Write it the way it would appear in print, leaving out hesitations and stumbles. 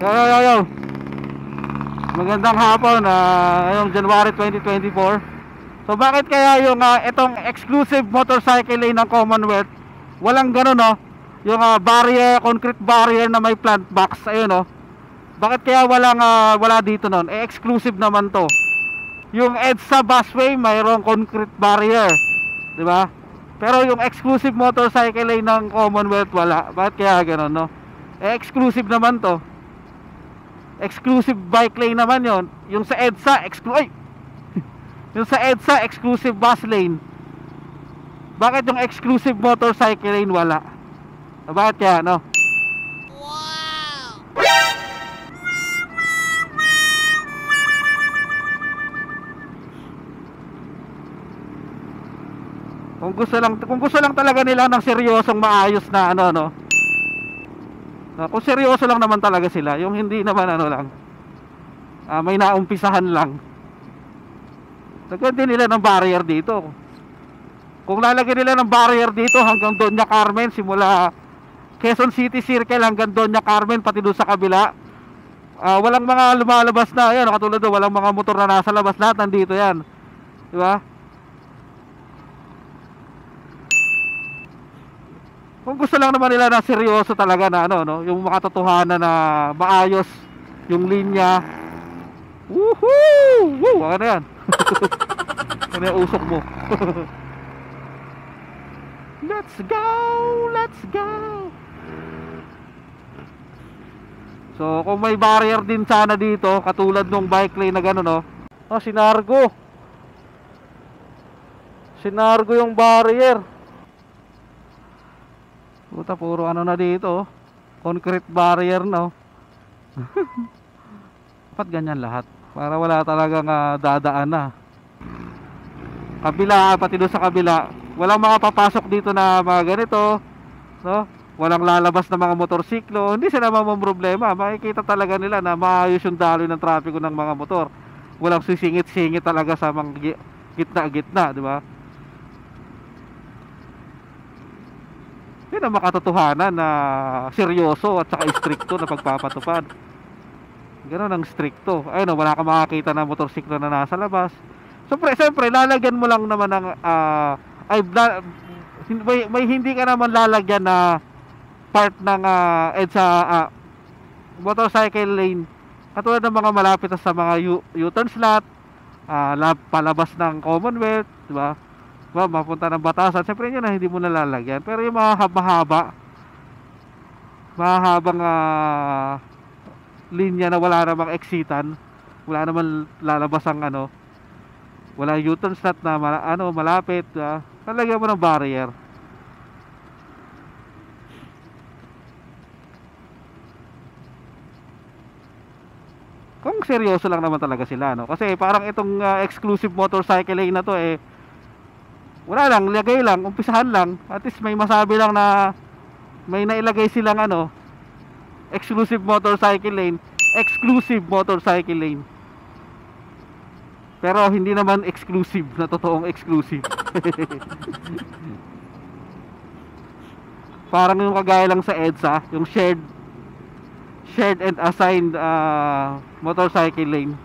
Yo. Magandang hapon, ngayong January 2024. So bakit kaya yung itong exclusive motorcycle lane ng Commonwealth walang gano'n, no? Yung barrier, concrete barrier na may plant box, ayun, no? Bakit kaya wala dito nun? Exclusive naman to. Yung EDSA busway mayroong concrete barrier, di ba? Pero yung exclusive motorcycle lane ng Commonwealth wala. Bakit kaya gano'n, no? Exclusive naman to. Exclusive bike lane naman yon. Yung sa EDSA yung sa EDSA exclusive bus lane. Bakit yung exclusive motorcycle lane wala? Bakit kaya, no? Wow! Kung gusto lang talaga nila ng seryosong maayos na ano, no? Kung seryoso lang naman talaga sila, yung hindi naman ano lang, may naumpisahan lang. Lagyan din nila ng barrier dito. Kung lalagyan nila ng barrier dito hanggang Doña Carmen, simula Quezon City Circle hanggang Doña Carmen, pati doon sa kabila, walang mga lumalabas na, yan, katulad doon, walang mga motor na nasa labas, lahat nandito yan, di ba? Kung gusto lang naman nila na seryoso talaga na ano, no, yung makatotohanan na maayos yung linya. Woohoo! Woo! Ano yan? Ano yung usok mo? Let's go! Let's go! So, kung may barrier din sana dito, katulad nung bike lane na gano'n, no? Oh, sinargo. Sinargo yung barrier. Puta, puro ano na dito, oh. Concrete barrier, no? Dapat ganyan lahat para wala talagang dadaan na. Kabila, pati doon sa kabila, walang mga papasok dito na mga ganito, no? Walang lalabas na mga motorsiklo. Hindi sila problema. Makikita talaga nila na maayos yung daloy ng trapiko ng mga motor. Walang sisingit-singit talaga sa mga gitna-gitna, di ba? Yan ang makatotohanan na seryoso at saka stricto na pagpapatupad. Ganoon ang stricto. Ayun, wala kang makakita na motorsiklo na nasa labas. Siyempre, lalagyan mo lang naman ng may hindi ka naman lalagyan na part ng EDSA motorcycle lane. Katulad ng mga malapit sa mga U-turn slot, palabas ng Commonwealth, di ba? Mapunta ng Batasan, siyempre yun na hindi mo nalalagyan. Pero yung mga mahabang linya na wala namang exitan, wala namang lalabas ang ano, wala U-turn slot na malapit, lalagyan mo ng barrier. Kung seryoso lang naman talaga sila, no? Kasi parang itong exclusive motorcycle lane na to, wala lang, lagay lang, umpisahan lang. At least may masabi lang na may nailagay silang exclusive motorcycle lane. Exclusive motorcycle lane. Pero hindi naman exclusive na totoong exclusive. Parang yung kagaya lang sa EDSA, yung shared and assigned motorcycle lane.